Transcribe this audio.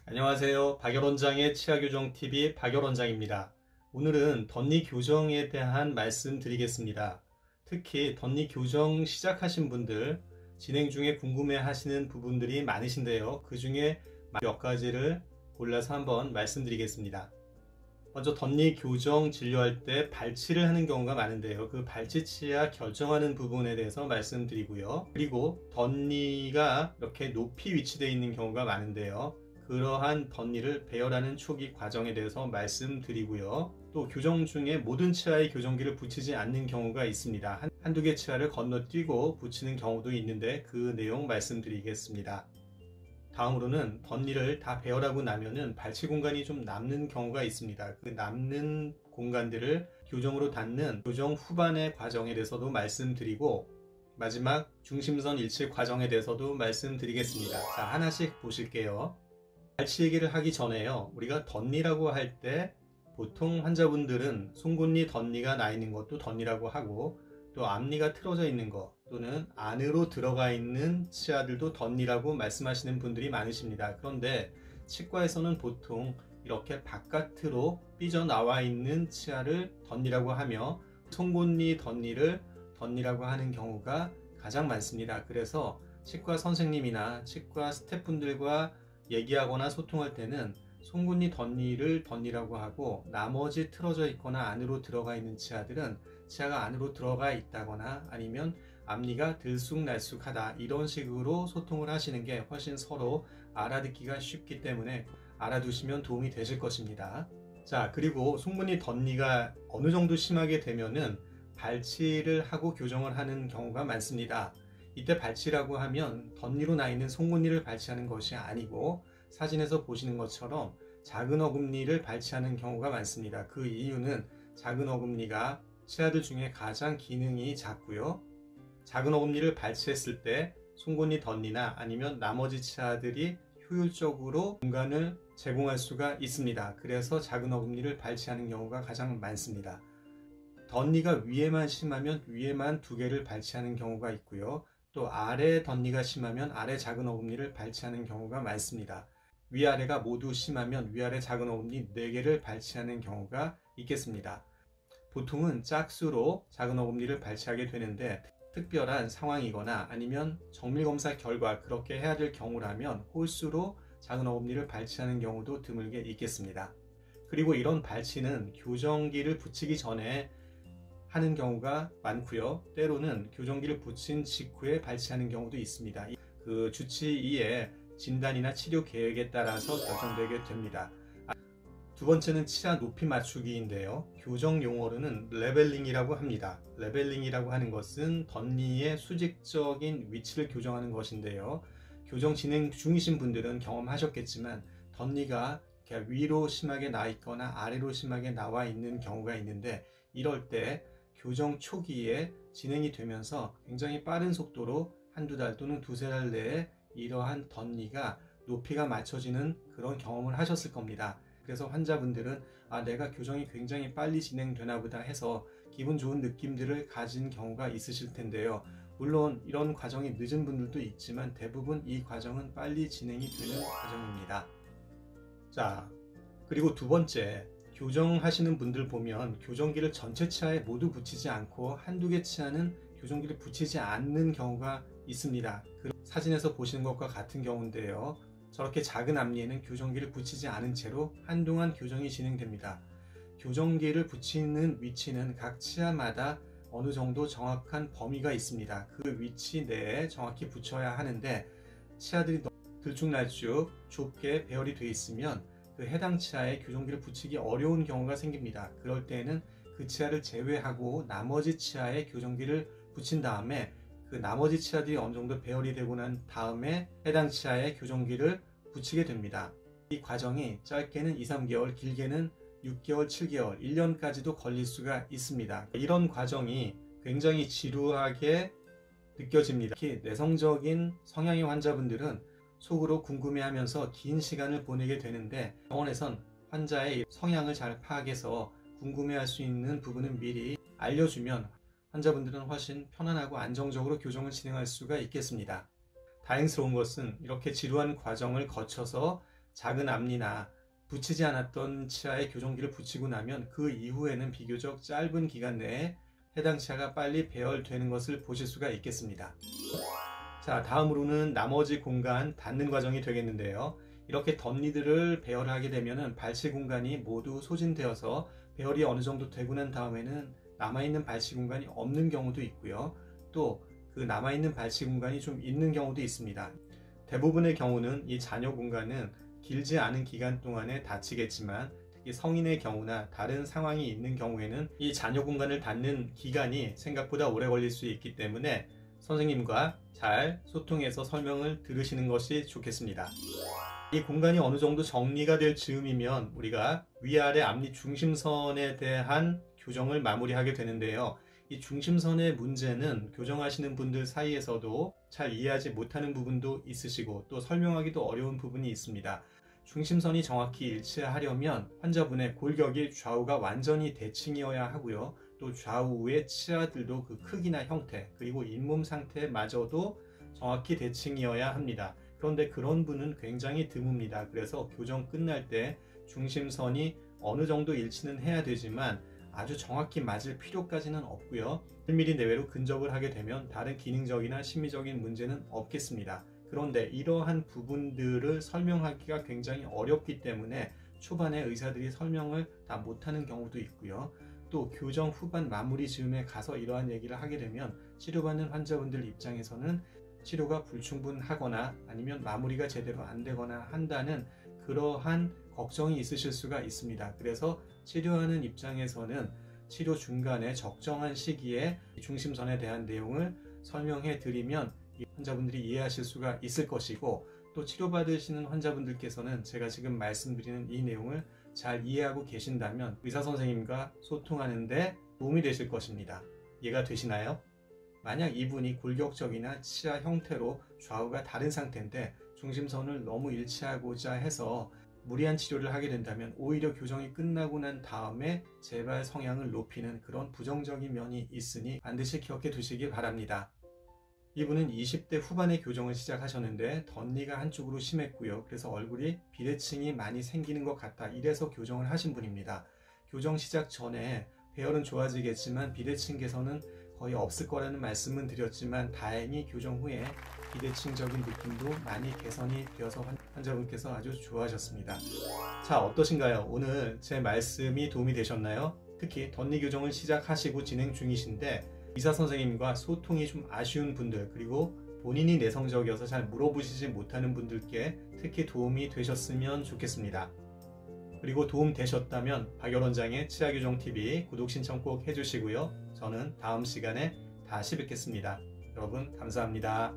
안녕하세요. 박열원장의 치아교정TV 박열원장입니다. 오늘은 덧니 교정에 대한 말씀 드리겠습니다. 특히 덧니 교정 시작하신 분들, 진행 중에 궁금해 하시는 부분들이 많으신데요. 그 중에 몇 가지를 골라서 한번 말씀드리겠습니다. 먼저 덧니 교정 진료할 때 발치를 하는 경우가 많은데요. 그 발치 치아 결정하는 부분에 대해서 말씀드리고요. 그리고 덧니가 이렇게 높이 위치되어 있는 경우가 많은데요. 그러한 덧니를 배열하는 초기 과정에 대해서 말씀드리고요. 또 교정 중에 모든 치아에 교정기를 붙이지 않는 경우가 있습니다. 한두 개 치아를 건너뛰고 붙이는 경우도 있는데 그 내용 말씀드리겠습니다. 다음으로는 덧니를 다 배열하고 나면은 발치 공간이 좀 남는 경우가 있습니다. 그 남는 공간들을 교정으로 닫는 교정 후반의 과정에 대해서도 말씀드리고, 마지막 중심선 일치 과정에 대해서도 말씀드리겠습니다. 자, 하나씩 보실게요. 발치 얘기를 하기 전에요, 우리가 덧니라고 할 때 보통 환자분들은 송곳니 덧니가 나 있는 것도 덧니라고 하고, 또 앞니가 틀어져 있는 것 또는 안으로 들어가 있는 치아들도 덧니라고 말씀하시는 분들이 많으십니다. 그런데 치과에서는 보통 이렇게 바깥으로 삐져나와 있는 치아를 덧니라고 하며, 송곳니 덧니를 덧니라고 하는 경우가 가장 많습니다. 그래서 치과 선생님이나 치과 스태프분들과 얘기하거나 소통할 때는 송곳니 덧니를 덧니라고 하고, 나머지 틀어져 있거나 안으로 들어가 있는 치아들은 치아가 안으로 들어가 있다거나 아니면 앞니가 들쑥날쑥하다, 이런 식으로 소통을 하시는 게 훨씬 서로 알아듣기가 쉽기 때문에 알아두시면 도움이 되실 것입니다. 자, 그리고 송곳니 덧니가 어느 정도 심하게 되면은 발치를 하고 교정을 하는 경우가 많습니다. 이때 발치라고 하면 덧니로 나 있는 송곳니를 발치하는 것이 아니고, 사진에서 보시는 것처럼 작은 어금니를 발치하는 경우가 많습니다. 그 이유는 작은 어금니가 치아들 중에 가장 기능이 작고요. 작은 어금니를 발치했을 때 송곳니 덧니나 아니면 나머지 치아들이 효율적으로 공간을 제공할 수가 있습니다. 그래서 작은 어금니를 발치하는 경우가 가장 많습니다. 덧니가 위에만 심하면 위에만 두 개를 발치하는 경우가 있고요. 또 아래 덧니가 심하면 아래 작은 어금니를 발치하는 경우가 많습니다. 위아래가 모두 심하면 위아래 작은 어금니 4개를 발치하는 경우가 있겠습니다. 보통은 짝수로 작은 어금니를 발치하게 되는데, 특별한 상황이거나 아니면 정밀검사 결과 그렇게 해야 될 경우라면 홀수로 작은 어금니를 발치하는 경우도 드물게 있겠습니다. 그리고 이런 발치는 교정기를 붙이기 전에 하는 경우가 많고요. 때로는 교정기를 붙인 직후에 발치하는 경우도 있습니다. 그 주치의의 진단이나 치료 계획에 따라서 결정되게 됩니다. 두 번째는 치아 높이 맞추기인데요. 교정 용어로는 레벨링이라고 합니다. 레벨링이라고 하는 것은 덧니의 수직적인 위치를 교정하는 것인데요. 교정 진행 중이신 분들은 경험하셨겠지만 덧니가 위로 심하게 나 있거나 아래로 심하게 나와 있는 경우가 있는데, 이럴 때 교정 초기에 진행이 되면서 굉장히 빠른 속도로 한두 달 또는 두세 달 내에 이러한 덧니가 높이가 맞춰지는 그런 경험을 하셨을 겁니다. 그래서 환자분들은 내가 교정이 굉장히 빨리 진행되나 보다 해서 기분 좋은 느낌들을 가진 경우가 있으실 텐데요. 물론 이런 과정이 늦은 분들도 있지만 대부분 이 과정은 빨리 진행이 되는 과정입니다. 자, 그리고 두 번째, 교정하시는 분들 보면 교정기를 전체 치아에 모두 붙이지 않고 한두 개 치아는 교정기를 붙이지 않는 경우가 있습니다. 사진에서 보시는 것과 같은 경우인데요. 저렇게 작은 앞니에는 교정기를 붙이지 않은 채로 한동안 교정이 진행됩니다. 교정기를 붙이는 위치는 각 치아마다 어느 정도 정확한 범위가 있습니다. 그 위치 내에 정확히 붙여야 하는데, 치아들이 들쭉날쭉 좁게 배열이 되어 있으면 그 해당 치아에 교정기를 붙이기 어려운 경우가 생깁니다. 그럴 때에는 그 치아를 제외하고 나머지 치아에 교정기를 붙인 다음에 그 나머지 치아들이 어느 정도 배열이 되고 난 다음에 해당 치아에 교정기를 붙이게 됩니다. 이 과정이 짧게는 2-3개월, 길게는 6개월, 7개월, 1년까지도 걸릴 수가 있습니다. 이런 과정이 굉장히 지루하게 느껴집니다. 특히 내성적인 성향의 환자분들은 속으로 궁금해하면서 긴 시간을 보내게 되는데, 병원에선 환자의 성향을 잘 파악해서 궁금해할 수 있는 부분은 미리 알려주면 환자분들은 훨씬 편안하고 안정적으로 교정을 진행할 수가 있겠습니다. 다행스러운 것은 이렇게 지루한 과정을 거쳐서 작은 앞니나 붙이지 않았던 치아에 교정기를 붙이고 나면 그 이후에는 비교적 짧은 기간 내에 해당 치아가 빨리 배열되는 것을 보실 수가 있겠습니다. 자, 다음으로는 나머지 공간 닫는 과정이 되겠는데요. 이렇게 덧니들을 배열하게 되면 발치 공간이 모두 소진되어서 배열이 어느 정도 되고 난 다음에는 남아있는 발치 공간이 없는 경우도 있고요. 또 그 남아있는 발치 공간이 좀 있는 경우도 있습니다. 대부분의 경우는 이 잔여 공간은 길지 않은 기간 동안에 닫히겠지만 특히 성인의 경우나 다른 상황이 있는 경우에는 이 잔여 공간을 닫는 기간이 생각보다 오래 걸릴 수 있기 때문에 선생님과 잘 소통해서 설명을 들으시는 것이 좋겠습니다. 이 공간이 어느 정도 정리가 될 즈음이면 우리가 위아래 앞니 중심선에 대한 교정을 마무리하게 되는데요. 이 중심선의 문제는 교정하시는 분들 사이에서도 잘 이해하지 못하는 부분도 있으시고 또 설명하기도 어려운 부분이 있습니다. 중심선이 정확히 일치하려면 환자분의 골격이 좌우가 완전히 대칭이어야 하고요. 또 좌우의 치아들도 그 크기나 형태 그리고 잇몸 상태마저도 정확히 대칭이어야 합니다. 그런데 그런 분은 굉장히 드뭅니다. 그래서 교정 끝날 때 중심선이 어느 정도 일치는 해야 되지만 아주 정확히 맞을 필요까지는 없고요. 1mm 내외로 근접을 하게 되면 다른 기능적이나 심미적인 문제는 없겠습니다. 그런데 이러한 부분들을 설명하기가 굉장히 어렵기 때문에 초반에 의사들이 설명을 다 못하는 경우도 있고요. 또 교정 후반 마무리 즈음에 가서 이러한 얘기를 하게 되면 치료받는 환자분들 입장에서는 치료가 불충분하거나 아니면 마무리가 제대로 안 되거나 한다는 그러한 걱정이 있으실 수가 있습니다. 그래서 치료하는 입장에서는 치료 중간에 적정한 시기에 중심선에 대한 내용을 설명해 드리면 환자분들이 이해하실 수가 있을 것이고 또 치료받으시는 환자분들께서는 제가 지금 말씀드리는 이 내용을 잘 이해하고 계신다면 의사선생님과 소통하는데 도움이 되실 것입니다. 이해가 되시나요? 만약 이분이 골격적이나 치아 형태로 좌우가 다른 상태인데 중심선을 너무 일치하고자 해서 무리한 치료를 하게 된다면 오히려 교정이 끝나고 난 다음에 재발 성향을 높이는 그런 부정적인 면이 있으니 반드시 기억해 두시기 바랍니다. 이분은 20대 후반에 교정을 시작하셨는데 덧니가 한쪽으로 심했고요. 그래서 얼굴이 비대칭이 많이 생기는 것 같다. 이래서 교정을 하신 분입니다. 교정 시작 전에 배열은 좋아지겠지만 비대칭 개선은 거의 없을 거라는 말씀은 드렸지만 다행히 교정 후에 비대칭적인 느낌도 많이 개선이 되어서 환자분께서 아주 좋아하셨습니다. 자, 어떠신가요? 오늘 제 말씀이 도움이 되셨나요? 특히 덧니 교정을 시작하시고 진행 중이신데 의사선생님과 소통이 좀 아쉬운 분들 그리고 본인이 내성적이어서 잘 물어보시지 못하는 분들께 특히 도움이 되셨으면 좋겠습니다. 그리고 도움 되셨다면 박열원장의 치아교정TV 구독 신청 꼭 해주시고요. 저는 다음 시간에 다시 뵙겠습니다. 여러분 감사합니다.